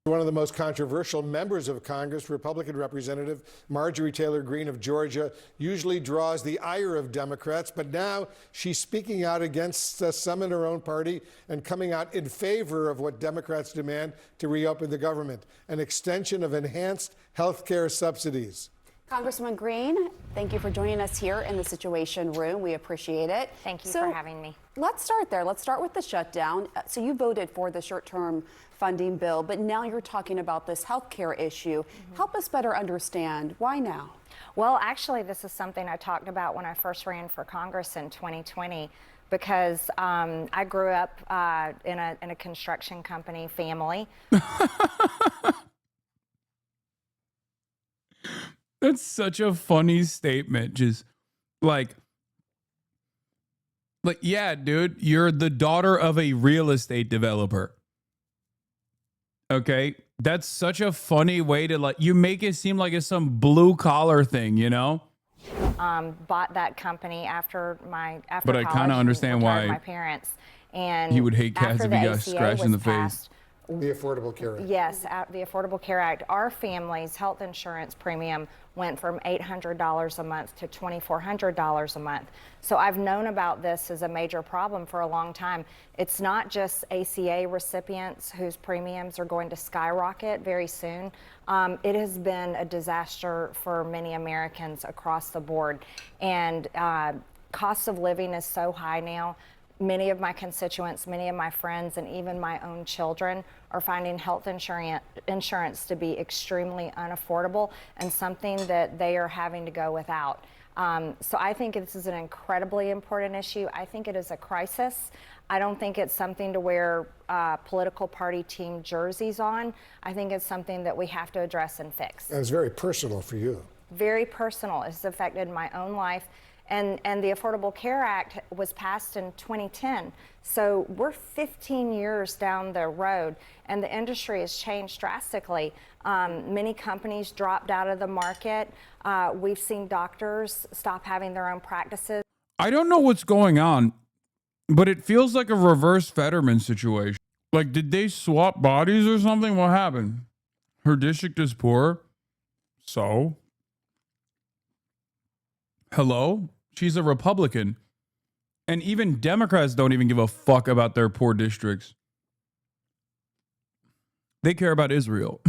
One of the most controversial members of Congress, Republican Representative Marjorie Taylor Greene of Georgia, usually draws the ire of Democrats, but now she's speaking out against some in her own party and coming out in favor of what Democrats demand to reopen the government, an extension of enhanced health care subsidies. Congresswoman Greene, thank you for joining us here in the Situation Room. We appreciate it. Thank you for having me. Let's start there. Let's start with the shutdown. So you voted for the short-term funding bill, but now you're talking about this health care issue. Help us better understand. Why now? Well, actually, this is something I talked about when I first ran for Congress in 2020, because I grew up in a construction company family. That's such a funny statement. Just like, yeah, dude, you're the daughter of a real estate developer. Okay. That's such a funny way to you make it seem like it's some blue collar thing, you know? Bought that company after but I kind of understand why my parents, and he would hate cats if he got scratched in the face. The Affordable Care Act. Yes, the Affordable Care Act. Our family's health insurance premium went from $800 a month to $2,400 a month. So I've known about this as a major problem for a long time. It's not just ACA recipients whose premiums are going to skyrocket very soon. It has been a disaster for many Americans across the board. And cost of living is so high now. Many of my constituents, many of my friends, and even my own children are finding health insurance to be extremely unaffordable and something that they are having to go without. So I think this is an incredibly important issue. I think it is a crisis. I don't think it's something to wear political party team jerseys on. I think it's something that we have to address and fix. And it's very personal for you. Very personal. It's affected my own life. And the Affordable Care Act was passed in 2010. So we're 15 years down the road, and the industry has changed drastically. Many companies dropped out of the market. We've seen doctors stop having their own practices. I don't know what's going on, but it feels like a reverse Fetterman situation. Like, did they swap bodies or something? What happened? Her district is poor. So? Hello? She's a Republican. And even Democrats don't even give a fuck about their poor districts. They care about Israel.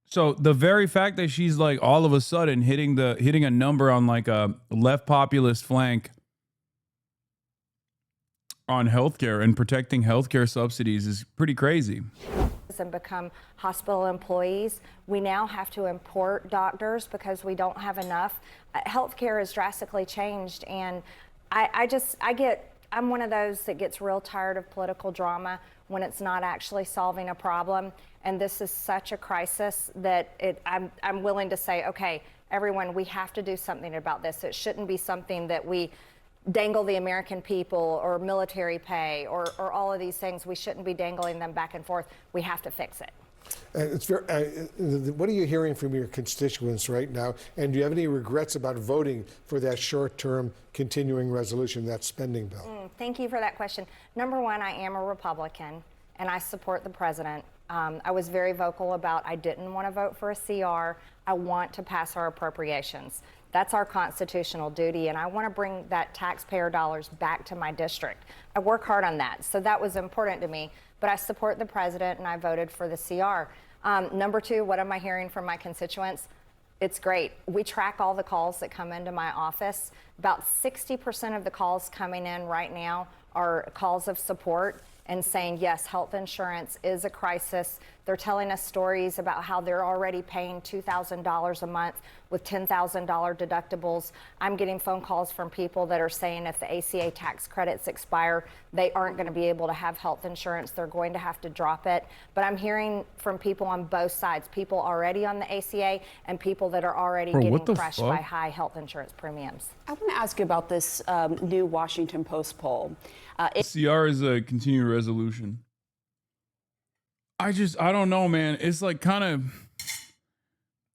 So the very fact that she's like all of a sudden hitting a number on like a left populist flank on healthcare and protecting healthcare subsidies is pretty crazy. And become hospital employees. We now have to import doctors because we don't have enough. Healthcare has drastically changed, and I'm one of those that gets real tired of political drama when it's not actually solving a problem. And this is such a crisis that I'm willing to say, okay, everyone, we have to do something about this. It shouldn't be something that we dangle the American people or military pay or all of these things. We shouldn't be dangling them back and forth. We have to fix it. What are you hearing from your constituents right now? And do you have any regrets about voting for that short-term continuing resolution, that spending bill? Thank you for that question. Number one, I am a Republican, and I support the president. I was very vocal about I didn't want to vote for a CR. I want to pass our appropriations. That's our constitutional duty, and I want to bring that taxpayer dollars back to my district. I work hard on that, so that was important to me, but I support the president, and I voted for the CR. Number two, what am I hearing from my constituents? It's great. We track all the calls that come into my office. About 60% of the calls coming in right now are calls of support and saying, yes, health insurance is a crisis. They're telling us stories about how they're already paying $2,000 a month with $10,000 deductibles. I'm getting phone calls from people that are saying if the ACA tax credits expire, they aren't going to be able to have health insurance. They're going to have to drop it. But I'm hearing from people on both sides, people already on the ACA and people that are already getting crushed by high health insurance premiums. I want to ask you about this new Washington Post poll. CR is a continuing resolution. I don't know, man. It's like kind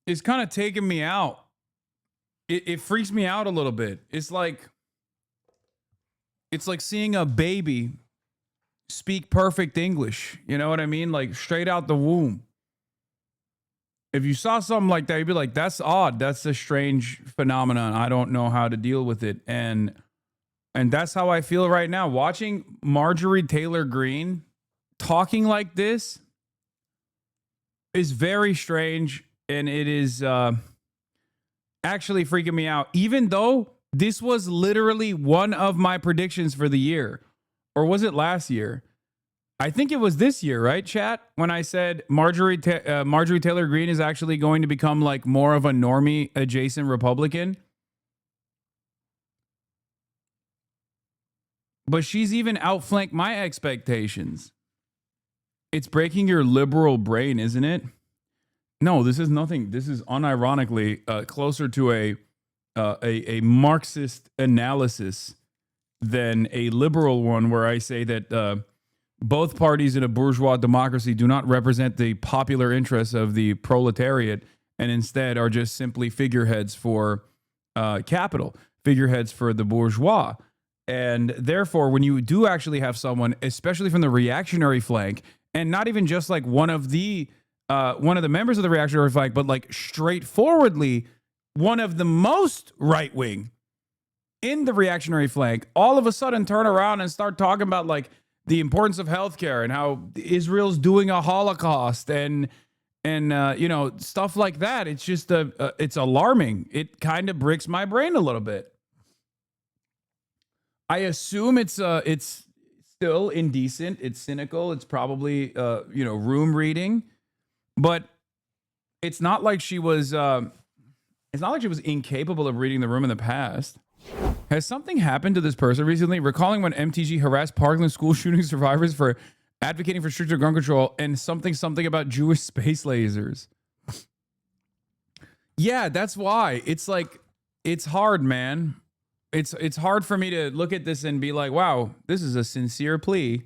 of taking me out. It freaks me out a little bit. It's like seeing a baby speak perfect English. You know what I mean? Like straight out the womb. If you saw something like that, you'd be like, that's odd. That's a strange phenomenon. I don't know how to deal with it. And that's how I feel right now. Watching Marjorie Taylor Greene talking like this is very strange. And it is actually freaking me out. Even though this was literally one of my predictions for the year. Or was it last year? I think it was this year, right, chat? When I said Marjorie Taylor Greene is actually going to become like more of a normie adjacent Republican. But she's even outflanked my expectations. It's breaking your liberal brain, isn't it? No, this is nothing. This is unironically closer to a Marxist analysis than a liberal one, where I say that both parties in a bourgeois democracy do not represent the popular interests of the proletariat, and instead are just simply figureheads for capital, figureheads for the bourgeois. And therefore, when you do actually have someone, especially from the reactionary flank, and not even just like one of the members of the reactionary flank, but like straightforwardly one of the most right wing in the reactionary flank, all of a sudden turn around and start talking about like the importance of healthcare and how Israel's doing a Holocaust and stuff like that. It's just it's alarming. It kind of breaks my brain a little bit. I assume it's still indecent. It's cynical. It's probably room reading, but it's not like she was. It's not like she was incapable of reading the room in the past. Has something happened to this person recently? Recalling when MTG harassed Parkland school shooting survivors for advocating for stricter gun control and something about Jewish space lasers. Yeah, that's why. It's like, it's hard, man. It's hard for me to look at this and be like, wow, this is a sincere plea.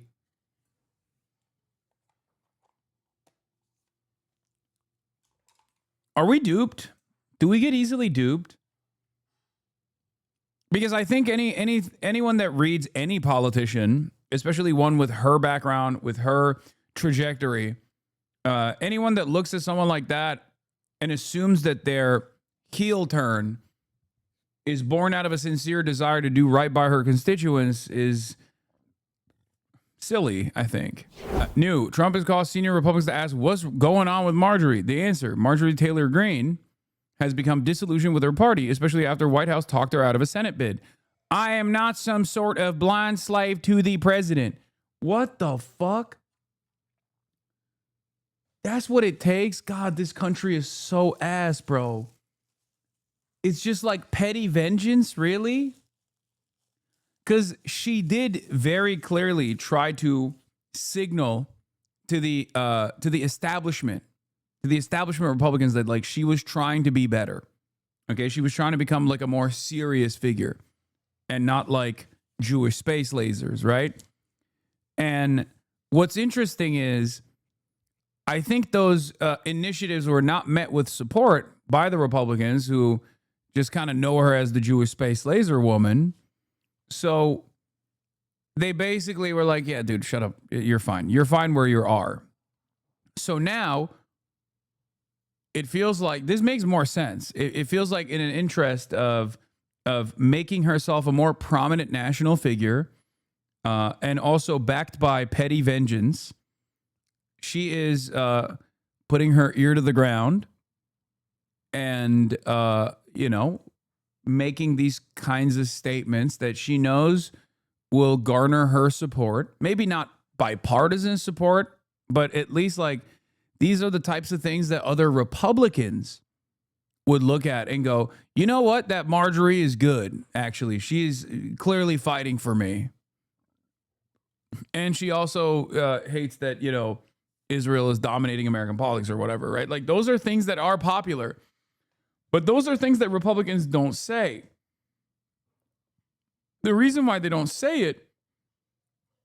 Are we duped? Do we get easily duped? Because I think anyone that reads any politician, especially one with her background, with her trajectory, anyone that looks at someone like that and assumes that their heel turn is born out of a sincere desire to do right by her constituents is silly, I think. New, Trump has caused senior Republicans to ask, what's going on with Marjorie? The answer, Marjorie Taylor Greene has become disillusioned with her party, especially after White House talked her out of a Senate bid. I am not some sort of blind slave to the president. What the fuck? That's what it takes? God, this country is so ass, bro. It's just like petty vengeance, really? Because she did very clearly try to signal to the establishment, Republicans, that like she was trying to be better. Okay, she was trying to become like a more serious figure and not like Jewish space lasers, right? And what's interesting is I think those initiatives were not met with support by the Republicans, who just kind of know her as the Jewish space laser woman. So they basically were like, yeah, dude, shut up. You're fine. You're fine where you are. So now it feels like this makes more sense. It feels like in an interest of making herself a more prominent national figure, and also backed by petty vengeance, she is putting her ear to the ground and making these kinds of statements that she knows will garner her support. Maybe not bipartisan support, but at least like these are the types of things that other Republicans would look at and go, you know what? That Marjorie is good, actually. She's clearly fighting for me. And she also hates that, Israel is dominating American politics or whatever, right? Like those are things that are popular. But those are things that Republicans don't say. The reason why they don't say it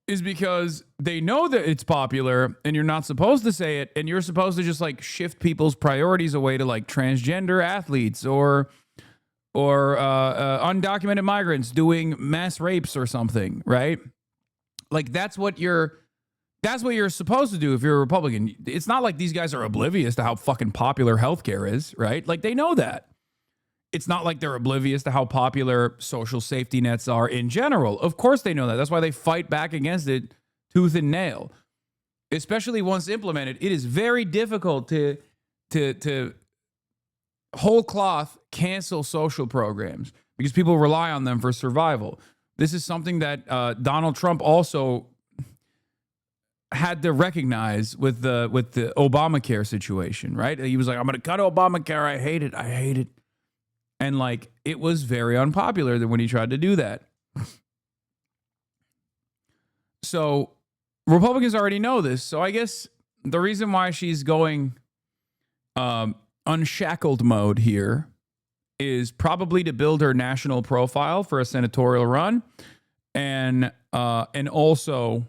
is because they know that it's popular and you're not supposed to say it, and you're supposed to just like shift people's priorities away to like transgender athletes or undocumented migrants doing mass rapes or something, right? Like that's what you're That's what you're supposed to do if you're a Republican. It's not like these guys are oblivious to how fucking popular healthcare is, right? Like, they know that. It's not like they're oblivious to how popular social safety nets are in general. Of course they know that. That's why they fight back against it tooth and nail. Especially once implemented, it is very difficult to whole cloth cancel social programs because people rely on them for survival. This is something that Donald Trump also had to recognize with the Obamacare situation, right? He was like, I'm going to cut Obamacare. I hate it. I hate it. And like, it was very unpopular when he tried to do that. So Republicans already know this. So I guess the reason why she's going unshackled mode here is probably to build her national profile for a senatorial run, and also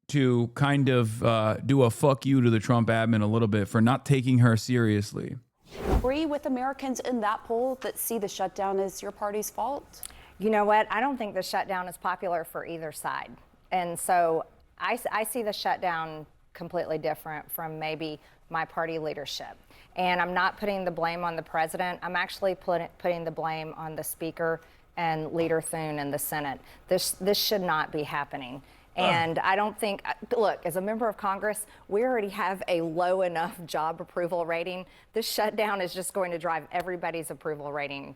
to kind of do a fuck you to the Trump admin a little bit for not taking her seriously. Agree with Americans in that poll that see the shutdown as your party's fault? You know what? I don't think the shutdown is popular for either side. And so I see the shutdown completely different from maybe my party leadership. And I'm not putting the blame on the president. I'm actually putting the blame on the speaker and Leader Thune in the Senate. This should not be happening. And I don't think, look, as a member of Congress, we already have a low enough job approval rating. This shutdown is just going to drive everybody's approval rating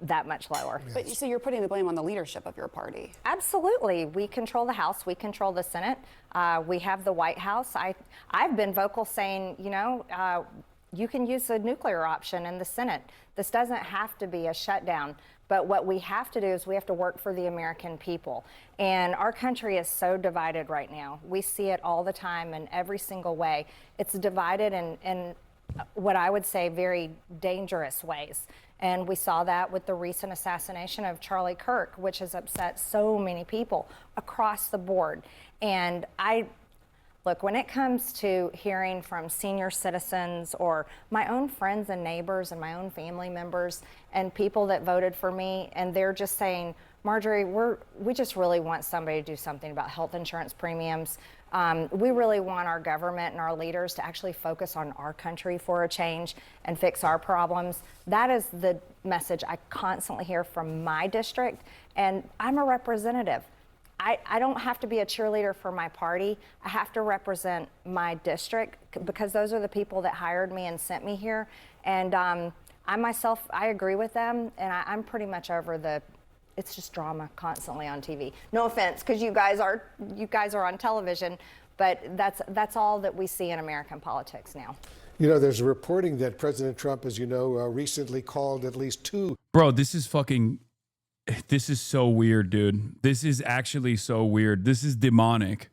that much lower. But so you're putting the blame on the leadership of your party? Absolutely. We control the House. We control the Senate. We have the White House. I've been vocal saying, you know, you can use the nuclear option in the Senate. This doesn't have to be a shutdown. But what we have to do is we have to work for the American people. And our country is so divided right now. We see it all the time in every single way. It's divided in what I would say very dangerous ways. And we saw that with the recent assassination of Charlie Kirk, which has upset so many people across the board. And look, when it comes to hearing from senior citizens or my own friends and neighbors and my own family members and people that voted for me, and they're just saying, Marjorie, we just really want somebody to do something about health insurance premiums. We really want our government and our leaders to actually focus on our country for a change and fix our problems. That is the message I constantly hear from my district, and I'm a representative. I don't have to be a cheerleader for my party. I have to represent my district because those are the people that hired me and sent me here. And I myself, I agree with them, and I'm pretty much over it's just drama constantly on TV. No offense, because you guys are on television, but that's all that we see in American politics now. You know, there's a reporting that President Trump, as you know, recently called at least two. Bro, this is so weird, dude. This is actually so weird. This is demonic.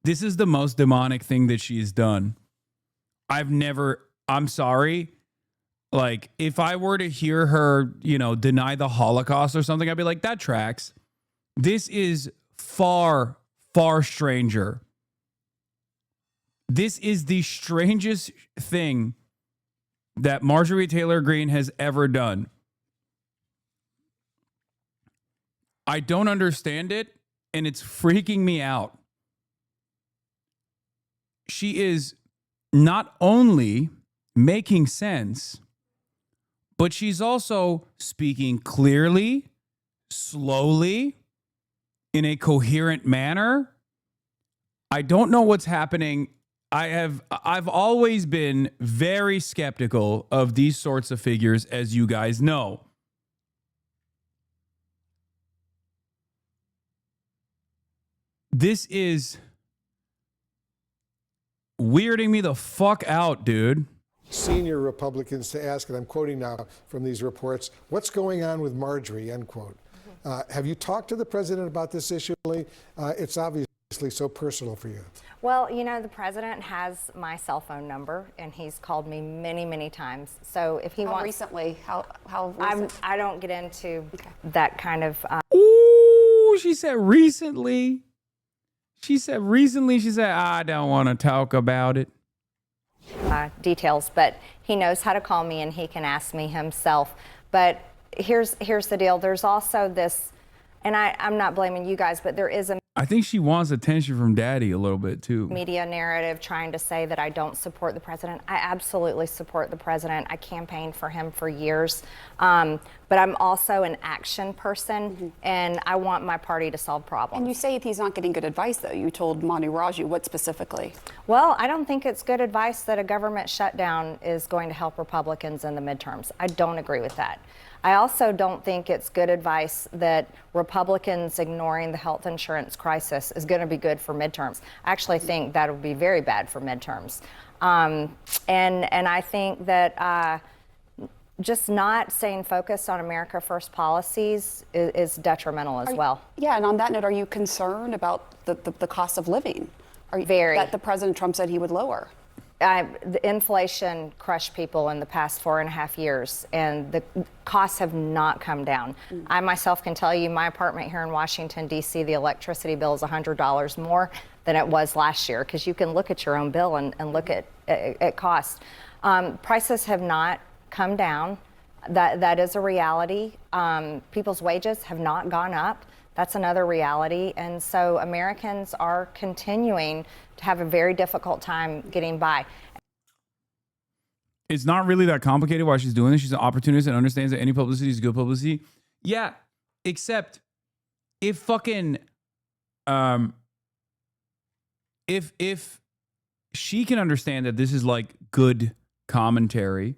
This is the most demonic thing that she's done. I'm sorry. Like, if I were to hear her, you know, deny the Holocaust or something, I'd be like, that tracks. This is far, far stranger. This is the strangest thing that Marjorie Taylor Greene has ever done. I don't understand it, and it's freaking me out. She is not only making sense, but she's also speaking clearly, slowly, in a coherent manner. I don't know what's happening. I've always been very skeptical of these sorts of figures, as you guys know. This is weirding me the fuck out, dude. Senior Republicans to ask, and I'm quoting now from these reports, what's going on with Marjorie, end quote. Have you talked to the president about this issue? It's obviously so personal for you. Well, you know, the president has my cell phone number, and he's called me many, many times. So if he wants... Recently? How recent? I don't get into that kind of... Ooh, she said recently. She said, I don't want to talk about it. Details, but he knows how to call me and he can ask me himself. But here's the deal. There's also this, and I'm not blaming you guys, but there is a I think she wants attention from daddy a little bit too. Media narrative trying to say that I don't support the president. I absolutely support the president. I campaigned for him for years. But I'm also an action person, and I want my party to solve problems. And you say he's not getting good advice, though. You told Manu Raju. What specifically? Well, I don't think it's good advice that a government shutdown is going to help Republicans in the midterms. I don't agree with that. I also don't think it's good advice that Republicans ignoring the health insurance crisis is going to be good for midterms. I actually think that would be very bad for midterms. And I think that just not staying focused on America First policies is detrimental as well. Yeah, and on that note, are you concerned about the cost of living? Very. That the President Trump said he would lower? The inflation crushed people in the past 4.5 years, and the costs have not come down. I myself can tell you my apartment here in Washington, D.C., the electricity bill is $100 more than it was last year, because you can look at your own bill and look at cost. Prices have not come down. That is a reality. People's wages have not gone up. That's another reality. And so Americans are continuing to have a very difficult time getting by. It's not really that complicated why she's doing this. She's an opportunist and understands that any publicity is good publicity. Yeah, except if fucking if she can understand that this is like good commentary,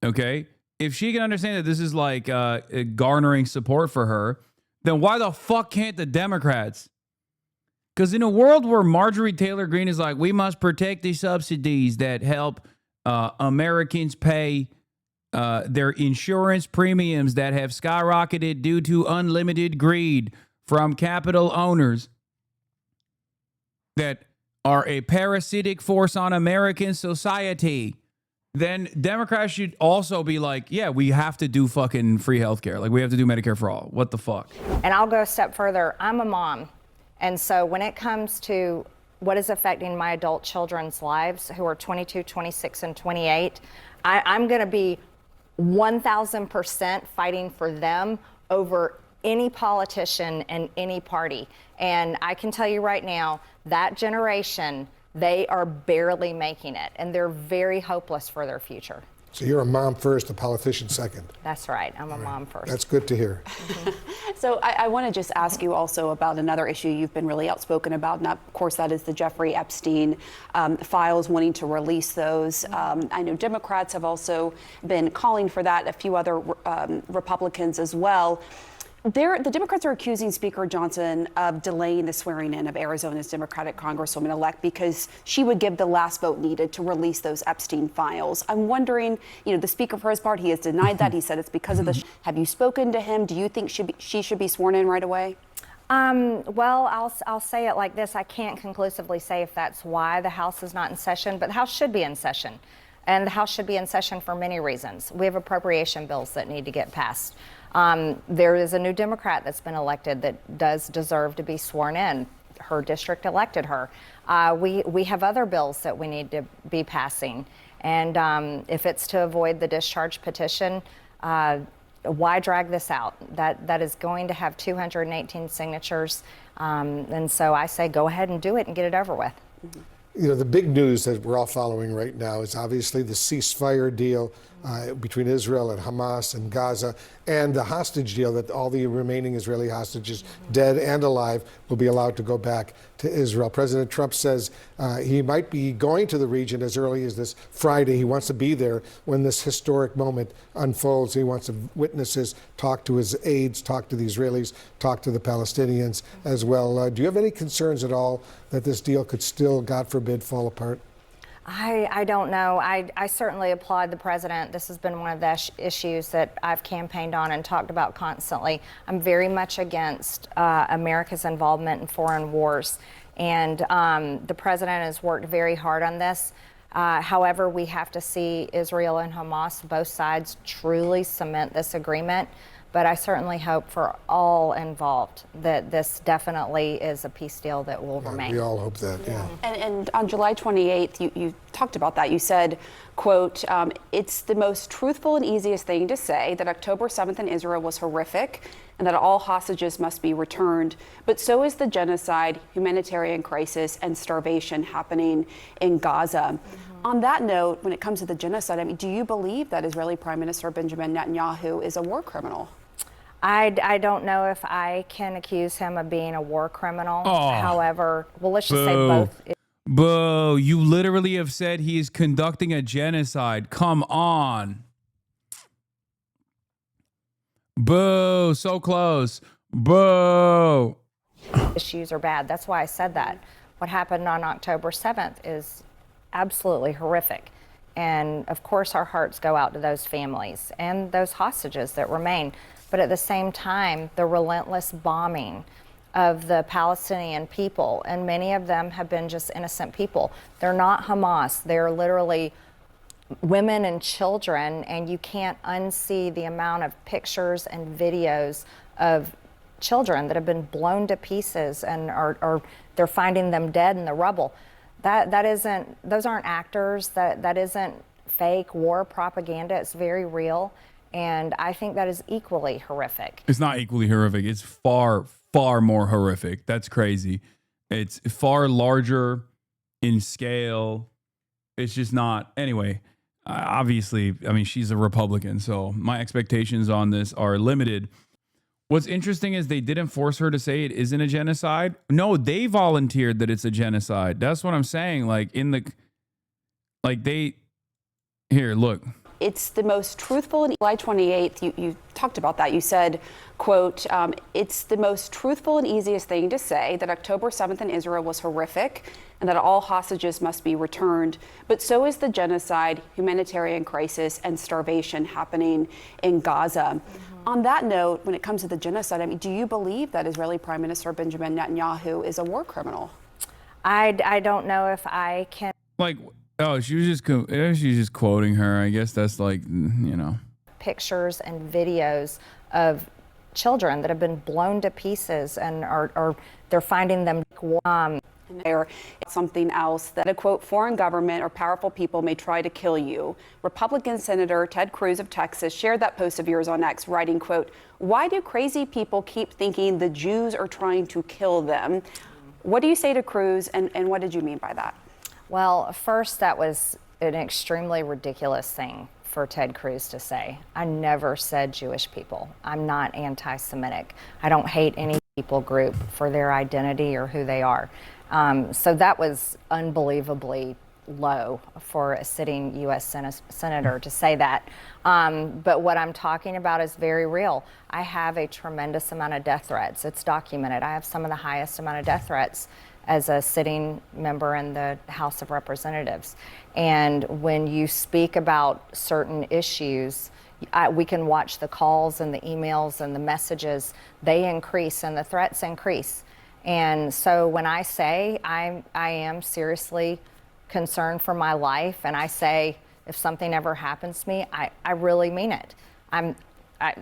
okay? If she can understand that this is like garnering support for her, then why the fuck can't the Democrats? Because in a world where Marjorie Taylor Greene is like, we must protect the subsidies that help Americans pay their insurance premiums that have skyrocketed due to unlimited greed from capital owners that are a parasitic force on American society, then Democrats should also be like, yeah, we have to do fucking free healthcare. Like, we have to do Medicare for all. What the fuck? And I'll go a step further. I'm a mom. And so when it comes to what is affecting my adult children's lives, who are 22, 26, and 28, I'm going to be 1,000% fighting for them over any politician and any party. And I can tell you right now, that generation, they are barely making it, and they're very hopeless for their future. So you're a mom first, a politician second. That's right. I'm a mom first. That's good to hear. So I want to just ask you also about another issue you've been really outspoken about, and of course that is the Jeffrey Epstein files, wanting to release those. I know Democrats have also been calling for that, a few other Republicans as well. The Democrats are accusing Speaker Johnson of delaying the swearing in of Arizona's Democratic Congresswoman-elect because she would give the last vote needed to release those Epstein files. I'm wondering, the Speaker, for his part, he has denied that. He said it's because of the. Have you spoken to him? Do you think she should be sworn in right away? Well, I'll say it like this. I can't conclusively say if that's why the House is not in session, but the House should be in session. And the House should be in session for many reasons. We have appropriation bills that need to get passed. There is a new Democrat that's been elected that does deserve to be sworn in. Her district elected her. We have other bills that we need to be passing. And if it's to avoid the discharge petition, why drag this out? That is going to have 218 signatures. And so I say go ahead and do it and get it over with. The big news that we're all following right now is obviously the ceasefire deal between Israel and Hamas and Gaza, and the hostage deal that all the remaining Israeli hostages, dead and alive, will be allowed to go back to Israel. President Trump says he might be going to the region as early as this Friday. He wants to be there when this historic moment unfolds. He wants to witness this, talk to his aides, talk to the Israelis, talk to the Palestinians as well. Do you have any concerns at all that this deal could still, God forbid, fall apart? I don't know. I certainly applaud the president. This has been one of the issues that I've campaigned on and talked about constantly. I'm very much against America's involvement in foreign wars. And the president has worked very hard on this. However, we have to see Israel and Hamas, both sides, truly cement this agreement. But I certainly hope for all involved that this definitely is a peace deal that will remain. We all hope that, yeah. And on July 28th, you talked about that. You said, quote, it's the most truthful and easiest thing to say that October 7th in Israel was horrific and that all hostages must be returned. But so is the genocide, humanitarian crisis, and starvation happening in Gaza. On that note, when it comes to the genocide, I mean, do you believe that Israeli Prime Minister Benjamin Netanyahu is a war criminal? I don't know if I can accuse him of being a war criminal. Oh, however, well, let's just say boo. both. Boo, you literally have said he is conducting a genocide. Come on. Boo, so close. Boo. Issues are bad. That's why I said that. What happened on October 7th is absolutely horrific. And of course, our hearts go out to those families and those hostages that remain. But at the same time, the relentless bombing of the Palestinian people, and many of them have been just innocent people. They're not Hamas. They're literally women and children, and you can't unsee the amount of pictures and videos of children that have been blown to pieces and are they're finding them dead in the rubble. That isn't, those aren't actors. That isn't fake war propaganda. It's very real. And I think that is equally horrific. It's not equally horrific. It's far, far more horrific. That's crazy. It's far larger in scale. It's just not. Anyway, obviously, I mean, she's a Republican, so my expectations on this are limited. What's interesting is they didn't force her to say it isn't a genocide. No, they volunteered that it's a genocide. That's what I'm saying. Here, look. It's the most truthful. And July 28th, you talked about that. You said, quote, it's the most truthful and easiest thing to say that October 7th in Israel was horrific and that all hostages must be returned. But so is the genocide, humanitarian crisis, and starvation happening in Gaza. On that note, when it comes to the genocide, I mean, do you believe that Israeli Prime Minister Benjamin Netanyahu is a war criminal? I don't know if I can. Oh, she's just quoting her. I guess that's Pictures and videos of children that have been blown to pieces and are they're finding them. Or something else that a quote foreign government or powerful people may try to kill you. Republican Senator Ted Cruz of Texas shared that post of yours on X, writing, quote, why do crazy people keep thinking the Jews are trying to kill them? What do you say to Cruz, and what did you mean by that? Well, first, that was an extremely ridiculous thing for Ted Cruz to say. I never said Jewish people. I'm not anti-Semitic. I don't hate any people group for their identity or who they are. So that was unbelievably low for a sitting U.S. senator to say that. But what I'm talking about is very real. I have a tremendous amount of death threats. It's documented. I have some of the highest amount of death threats as a sitting member in the House of Representatives. And when you speak about certain issues, we can watch the calls and the emails and the messages. They increase and the threats increase. And so when I say I am seriously concerned for my life, and I say if something ever happens to me, I really mean it.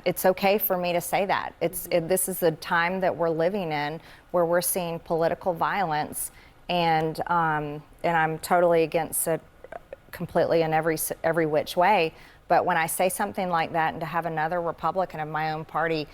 It's okay for me to say that. This is the time that we're living in where we're seeing political violence, and I'm totally against it completely in every which way. But when I say something like that, and to have another Republican of my own party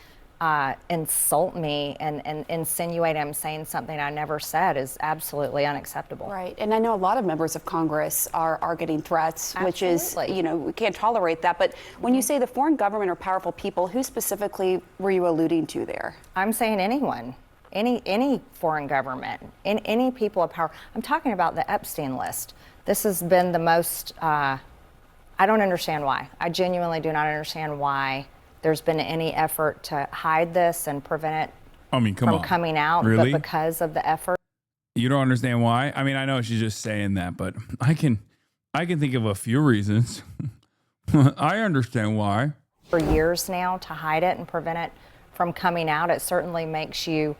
insult me and insinuate I'm saying something I never said is absolutely unacceptable. Right. And I know a lot of members of Congress are getting threats, which is, Absolutely. we can't tolerate that. But when you say the foreign government or powerful people, who specifically were you alluding to there? I'm saying anyone, any foreign government, any people of power. I'm talking about the Epstein list. This has been the most, I don't understand why. I genuinely do not understand why there's been any effort to hide this and prevent it from coming out. Really? But because of the effort. You don't understand why? I mean, I know she's just saying that, but I can think of a few reasons. I understand why. For years now to hide it and prevent it from coming out, it certainly makes you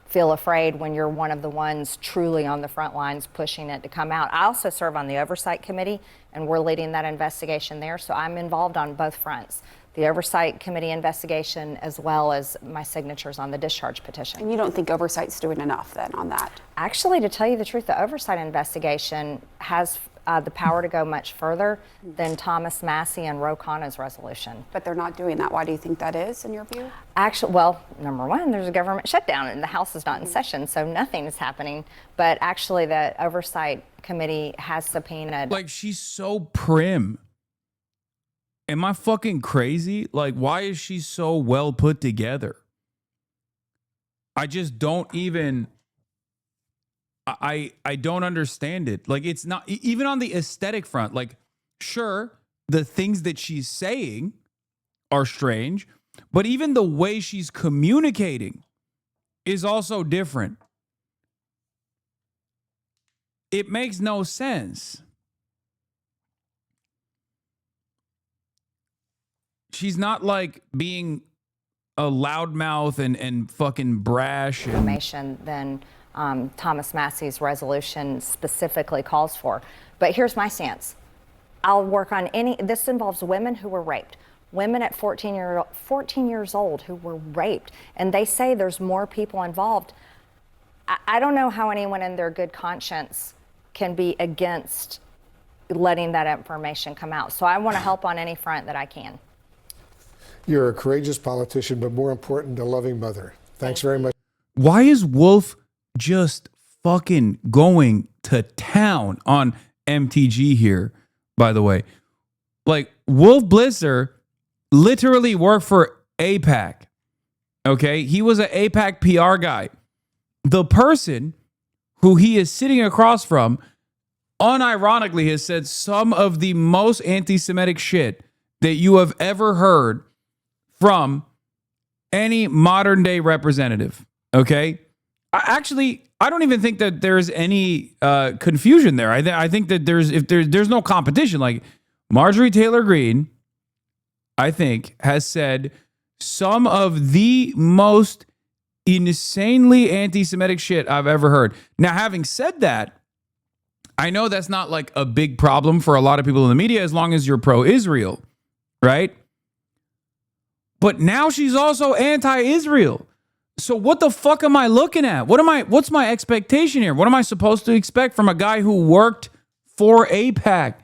feel afraid when you're one of the ones truly on the front lines pushing it to come out. I also serve on the Oversight Committee, and we're leading that investigation there, so I'm involved on both fronts. The Oversight Committee investigation, as well as my signatures on the discharge petition. And you don't think Oversight's doing enough then on that? Actually, to tell you the truth, the Oversight investigation has the power to go much further than Thomas Massie and Ro Khanna's resolution. But they're not doing that. Why do you think that is, in your view? Actually, well, number one, there's a government shutdown and the House is not in session, so nothing is happening. But actually, the Oversight Committee has subpoenaed. Like, she's so prim. Am I fucking crazy? Like, why is she so well put together? I just don't even... I don't understand it. Like, it's not... Even on the aesthetic front, like, sure, the things that she's saying are strange, but even the way she's communicating is also different. It makes no sense. She's not like being a loudmouth and fucking brash. Information than Thomas Massie's resolution specifically calls for. But here's my stance. I'll work on any... This involves women who were raped. Women at 14 years old who were raped. And they say there's more people involved. I don't know how anyone in their good conscience can be against letting that information come out. So I want to help on any front that I can. You're a courageous politician, but more important, a loving mother. Thanks very much. Why is Wolf just fucking going to town on MTG here, by the way? Like, Wolf Blitzer literally worked for AIPAC. Okay? He was an AIPAC PR guy. The person who he is sitting across from unironically has said some of the most anti-Semitic shit that you have ever heard from any modern day representative. Okay? I don't even think that there's any confusion there. I think that there's no competition. Like, Marjorie Taylor Greene, I think, has said some of the most insanely anti-Semitic shit I've ever heard. Now, having said that, I know that's not like a big problem for a lot of people in the media as long as you're pro-Israel, right? But now she's also anti-Israel. So what the fuck am I looking at? What's my expectation here? What am I supposed to expect from a guy who worked for AIPAC?